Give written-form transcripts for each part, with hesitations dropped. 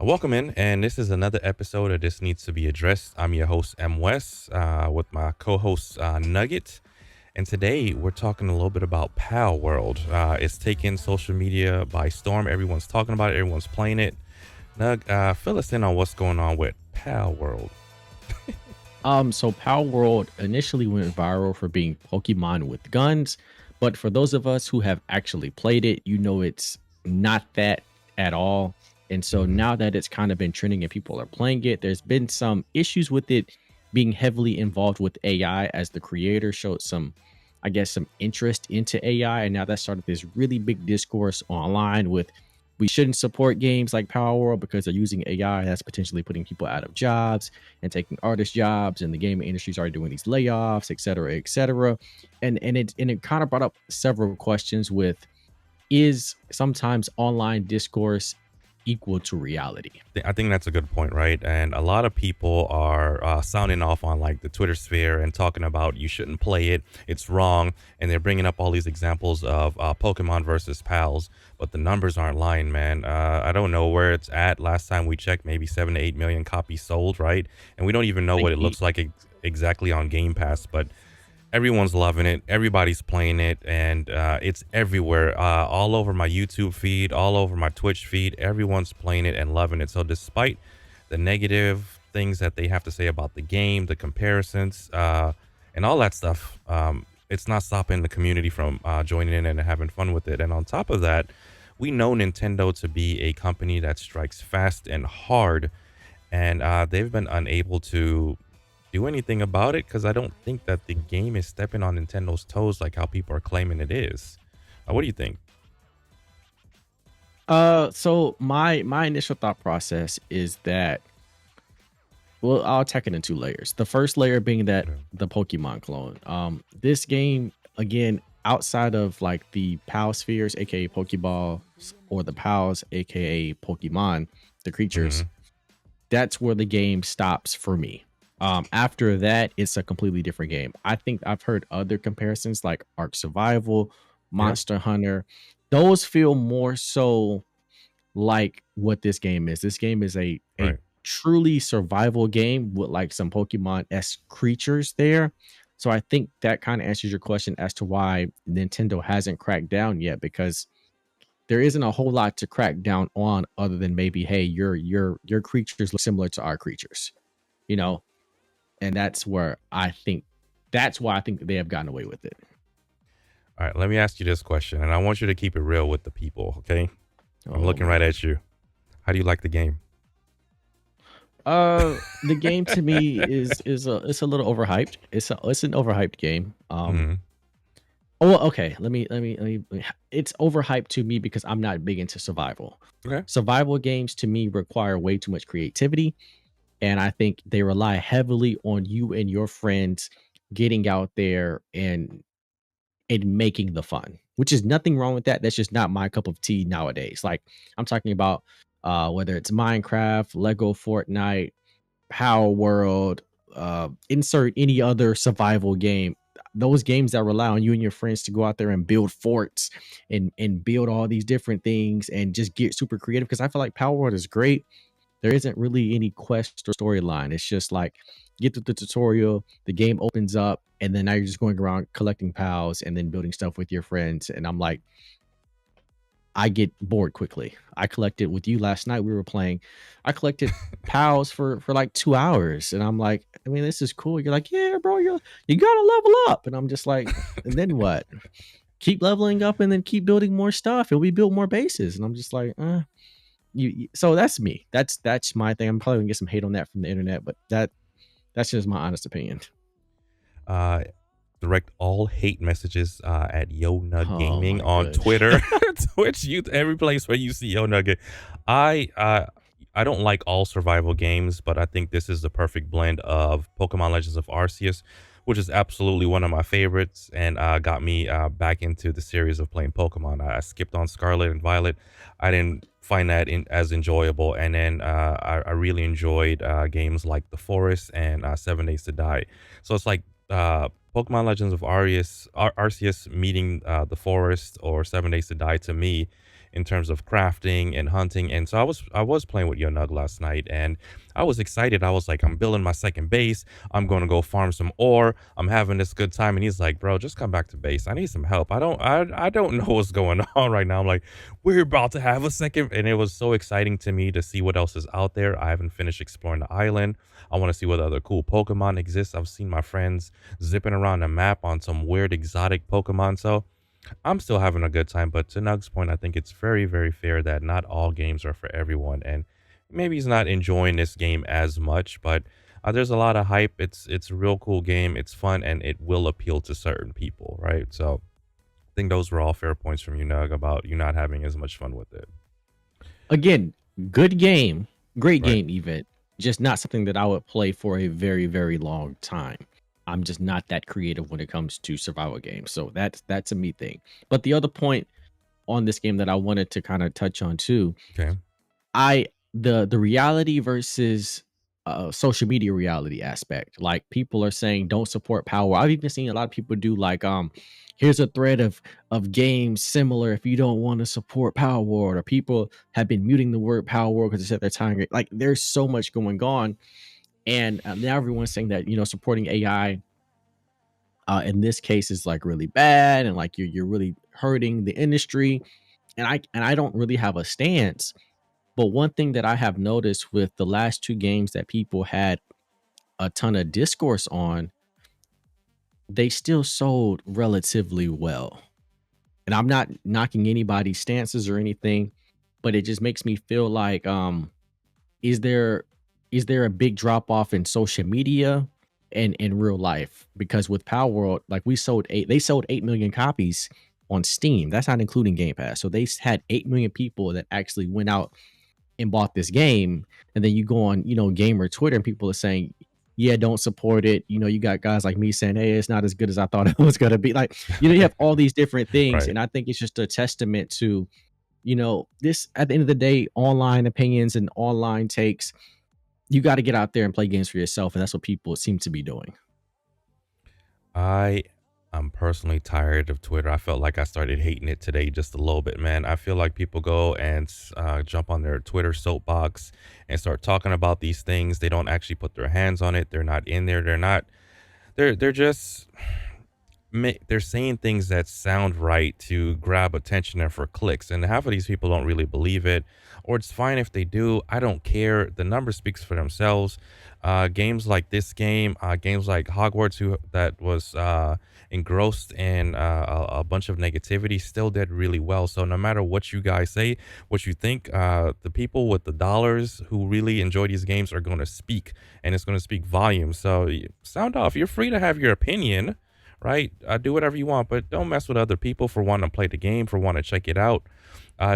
Welcome in, and this is another episode of This Needs to Be Addressed. I'm your host, Mwest, with my co-host, Nugget. And today we're talking a little bit about PalWorld. It's taken social media by storm. Everyone's talking about it. Everyone's playing it. Nug, fill us in on what's going on with PalWorld. So PalWorld initially went viral for being Pokemon with guns, but for those of us who have actually played it, you know it's not that at all. And so hmm now that it's kind of been trending and people are playing it, there's been some issues with it being heavily involved with AI as the creator showed some, I guess, some interest into AI. And now that started this really big discourse online with we shouldn't support games like Power World because they're using AI that's potentially putting people out of jobs and taking artist jobs, and the gaming industry's already doing these layoffs, et cetera, et cetera. And it kind of brought up several questions with is sometimes online discourse equal to reality? I think that's a good point, right? And a lot of people are sounding off on like the Twitter sphere and talking about you shouldn't play it, it's wrong, and they're bringing up all these examples of Pokemon versus Pals, but the numbers aren't lying, man. I don't know where it's at. Last time we checked, maybe 7 to 8 million copies sold, right? And we don't even know what Like it looks like exactly on Game Pass, but everyone's loving it. Everybody's playing it, and it's everywhere. All over my YouTube feed, all over my Twitch feed. Everyone's playing it and loving it. So, despite the negative things that they have to say about the game, the comparisons, and all that stuff, it's not stopping the community from joining in and having fun with it. And on top of that, we know Nintendo to be a company that strikes fast and hard, and they've been unable to do anything about it because I don't think that the game is stepping on Nintendo's toes like how people are claiming it is. What do you think? so my initial thought process is that, well, I'll attack it in two layers. The first layer being that Yeah. the Pokemon clone. This game, again, outside of like the Pal spheres, aka Pokeballs, or the Pals, aka Pokemon, the creatures, hmm that's where the game stops for me. After that, it's a completely different game. I think I've heard other comparisons like Ark Survival, Yep. Monster Hunter. Those feel more so like what this game is. This game is a Right. truly survival game with like some Pokemon s creatures there. So I think that kind of answers your question as to why Nintendo hasn't cracked down yet, because there isn't a whole lot to crack down on other than maybe, hey, your creatures look similar to our creatures, you know. And that's why I think that they have gotten away with it. All right. Let me ask you this question, and I want you to keep it real with the people. Okay. I'm Oh looking my right god. at you. How do you like the game? The game to me is a it's a little overhyped. It's an overhyped game. hmm Oh, well, okay. Let me it's overhyped to me because I'm not big into survival. Okay. Survival games to me require way too much creativity, and I think they rely heavily on you and your friends getting out there and making the fun, which is nothing wrong with that. That's just not my cup of tea nowadays. Like I'm talking about whether it's Minecraft, Lego Fortnite, Power World, insert any other survival game. Those games that rely on you and your friends to go out there and build forts and build all these different things and just get super creative. Because I feel like Power World is great. There isn't really any quest or storyline. It's just like get through the tutorial, the game opens up, and then now you're just going around collecting pals and then building stuff with your friends. And I'm like, I get bored quickly. I collected with you last night. We were playing. I collected pals for like 2 hours, and I'm like, I mean, this is cool. You're like, yeah, bro, you gotta level up, and I'm just like, and then what? Keep leveling up, and then keep building more stuff, and we build more bases, and I'm just like, so that's me. That's my thing. I'm probably gonna get some hate on that from the internet, but that's just my honest opinion. Uh, Direct all hate messages at Yo Nug Oh Gaming my on good. Twitter, Twitch, you every place where you see Yo Nugget. I uh I don't like all survival games, but I think this is the perfect blend of Pokemon Legends of Arceus, which is absolutely one of my favorites, and got me back into the series of playing Pokemon. I skipped on Scarlet and Violet. I didn't find that as enjoyable, and then I really enjoyed games like The Forest and 7 Days to Die. So it's like Pokemon Legends of Arceus meeting the Forest or 7 Days to Die to me in terms of crafting and hunting. And so I was playing with Yo Nug last night, and I was excited. I was like, I'm building my second base. I'm going to go farm some ore. I'm having this good time. And he's like, bro, just come back to base. I need some help. I don't know what's going on right now. I'm like, we're about to have a second. And it was so exciting to me to see what else is out there. I haven't finished exploring the island. I want to see what other cool Pokemon exist. I've seen my friends zipping around the map on some weird exotic Pokemon. So I'm still having a good time. But to Nug's point, I think it's very, very fair that not all games are for everyone. And maybe he's not enjoying this game as much, but there's a lot of hype. It's a real cool game. It's fun and it will appeal to certain people, right? So I think those were all fair points from you, Nug, about you not having as much fun with it. Again, good game, great Right. game even, just not something that I would play for a very, very long time. I'm just not that creative when it comes to survival games. So that's a me thing. But the other point on this game that I wanted to kind of touch on too, Okay. I the reality versus social media reality aspect. Like people are saying don't support power. I've even seen a lot of people do like here's a thread of games similar if you don't want to support PalWorld, or people have been muting the word PalWorld because they said they're tiring. Like there's so much going on, and now everyone's saying that supporting AI in this case is like really bad, and like you're really hurting the industry. And I don't really have a stance, but one thing that I have noticed with the last 2 games that people had a ton of discourse on, they still sold relatively well. And I'm not knocking anybody's stances or anything, but it just makes me feel like, is there is there a big drop off in social media and in real life? Because with PalWorld, like they sold 8 million copies on Steam. That's not including Game Pass. So had 8 million people that actually went out and bought this game. And then you go on, gamer Twitter, and people are saying, yeah, don't support it. You got guys like me saying, hey, it's not as good as I thought it was going to be. Like, you have all these different things. Right. And I think it's just a testament to, this at the end of the day, online opinions and online takes. You got to get out there and play games for yourself. And that's what people seem to be doing. I am personally tired of Twitter. I felt like I started hating it today just a little bit, man. I feel like people go and jump on their Twitter soapbox and start talking about these things. They don't actually put their hands on it. They're not in there. They're not. They're just they're saying things that sound right to grab attention and for clicks, and half of these people don't really believe it, or it's fine if they do. I don't care. The number speaks for themselves. Games like this game, games like Hogwarts, that was engrossed in a bunch of negativity, still did really well. So no matter what you guys say, what you think, the people with the dollars who really enjoy these games are going to speak, and it's going to speak volumes. So sound off. You're free to have your opinion, right? Do whatever you want, but don't mess with other people for wanting to play the game, for wanting to check it out.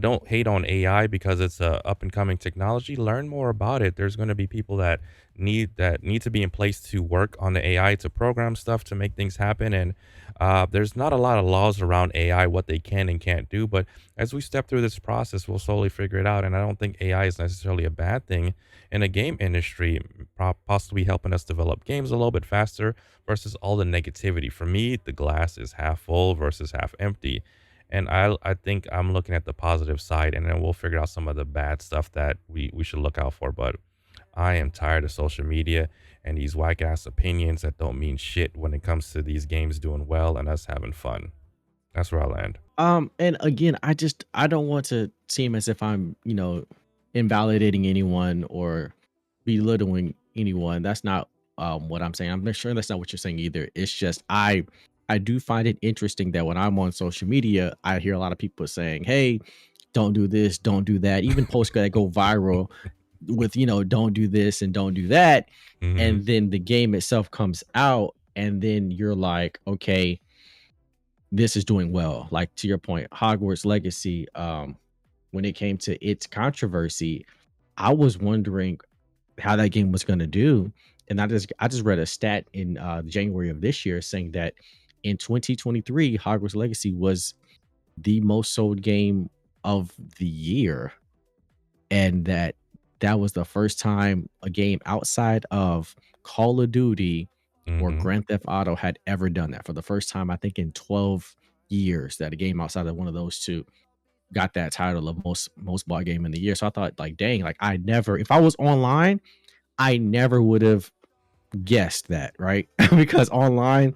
Don't hate on AI because it's a up and coming technology. Learn more about it. There's going to be people that need to be in place to work on the AI, to program stuff, to make things happen. And there's not a lot of laws around AI, what they can and can't do. But as we step through this process, we'll slowly figure it out. And I don't think AI is necessarily a bad thing in a game industry, possibly helping us develop games a little bit faster versus all the negativity. For me, the glass is half full versus half empty. And I think I'm looking at the positive side, and then we'll figure out some of the bad stuff that we should look out for. But I am tired of social media and these whack ass opinions that don't mean shit when it comes to these games doing well and us having fun. That's where I land. And again, I don't want to seem as if I'm, invalidating anyone or belittling anyone. That's not what I'm saying. I'm not sure that's not what you're saying either. It's just I do find it interesting that when I'm on social media, I hear a lot of people saying, "Hey, don't do this, don't do that." Even posts that go viral with, don't do this and don't do that. Hmm. And then the game itself comes out, and then you're like, okay, this is doing well. Like to your point, Hogwarts Legacy, when it came to its controversy, I was wondering how that game was going to do. And I just read a stat in January of this year saying that in 2023, Hogwarts Legacy was the most sold game of the year, and that was the first time a game outside of Call of Duty or Hmm. Grand Theft Auto had ever done that. For the first time, I think in 12 years, that a game outside of one of those two. got that title of most bought game in the year. So I thought, like, dang, like I never, if I was online, I never would have guessed that, right? Because online,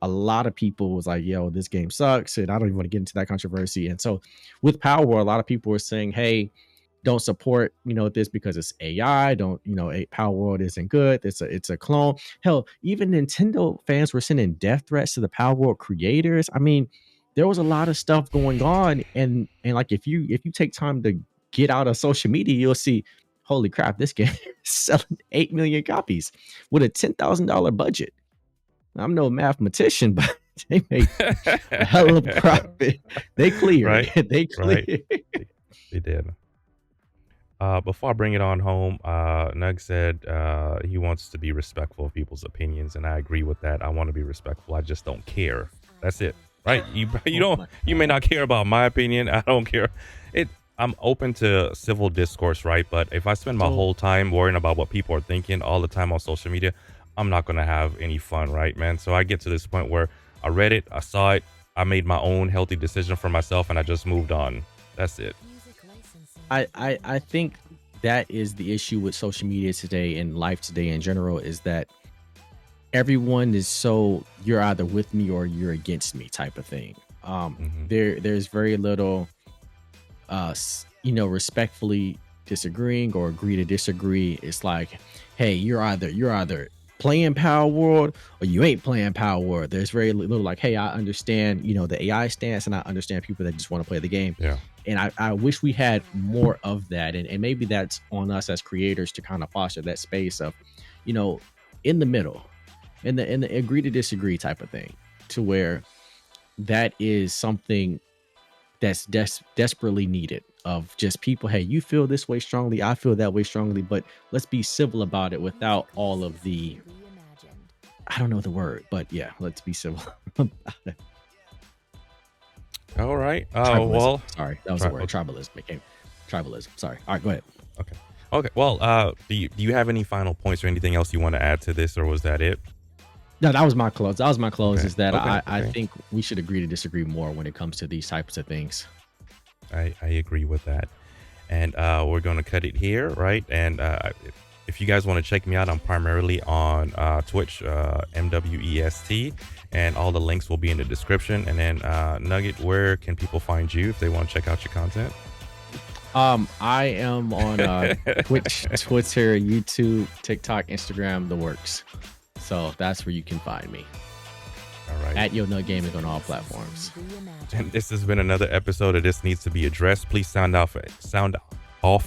a lot of people was like, yo, this game sucks, and I don't even want to get into that controversy. And so with Power, a lot of people were saying, hey, don't support, this because it's AI. Don't, PalWorld isn't good. It's a clone. Hell, even Nintendo fans were sending death threats to the PalWorld creators. I mean, there was a lot of stuff going on, and like if you take time to get out of social media, you'll see, holy crap, this game is selling 8 million copies with a $10,000 budget. I'm no mathematician, but they made a hell of a profit. They cleared. Right, They right. cleared. They did. Before I bring it on home, Nug said he wants to be respectful of people's opinions, and I agree with that. I want to be respectful. I just don't care. That's it, right? You Oh don't. my You may god. not care about my opinion. I don't care. It. I'm open to civil discourse, right? But if I spend my So whole time worrying about what people are thinking all the time on social media, I'm not gonna have any fun, right, man? So I get to this point where I read it, I saw it, I made my own healthy decision for myself, and I just moved on. That's it. I think that is the issue with social media today and life today in general, is that everyone is so, you're either with me or you're against me type of thing. Hmm. There's very little respectfully disagreeing or agree to disagree. It's like, hey, you're either playing Power World or you ain't playing Power World. There's very little like, hey, I understand, the AI stance, and I understand people that just want to play the game. Yeah. And I wish we had more of that. And maybe that's on us as creators to kind of foster that space of, you know, in the middle, in the agree to disagree type of thing, to where that is something that's desperately needed, of just people, hey, you feel this way strongly, I feel that way strongly, but let's be civil about it without all of the, I don't know the word, but yeah, let's be civil about it. All right. Tribalism, Well, sorry, that was the try. word. Tribalism became tribalism. Sorry. All right, go ahead. Okay. Okay. Well, do you have any final points or anything else you want to add to this, or was that it? No, that was my close. That was my close. Okay. Is that Okay. I Okay. think we should agree to disagree more when it comes to these types of things. I agree with that. And we're going to cut it here, right? And if you guys want to check me out, I'm primarily on Twitch, MWEST, and all the links will be in the description. And then Nugget, where can people find you if they want to check out your content? I am on Twitch, Twitter, YouTube, TikTok, Instagram, the works. So that's where you can find me, All right. at Yo Nug Gaming on all platforms. And this has been another episode of This Needs to Be Addressed. Please sound off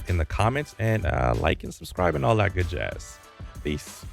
in the comments, and like and subscribe and all that good jazz. Peace.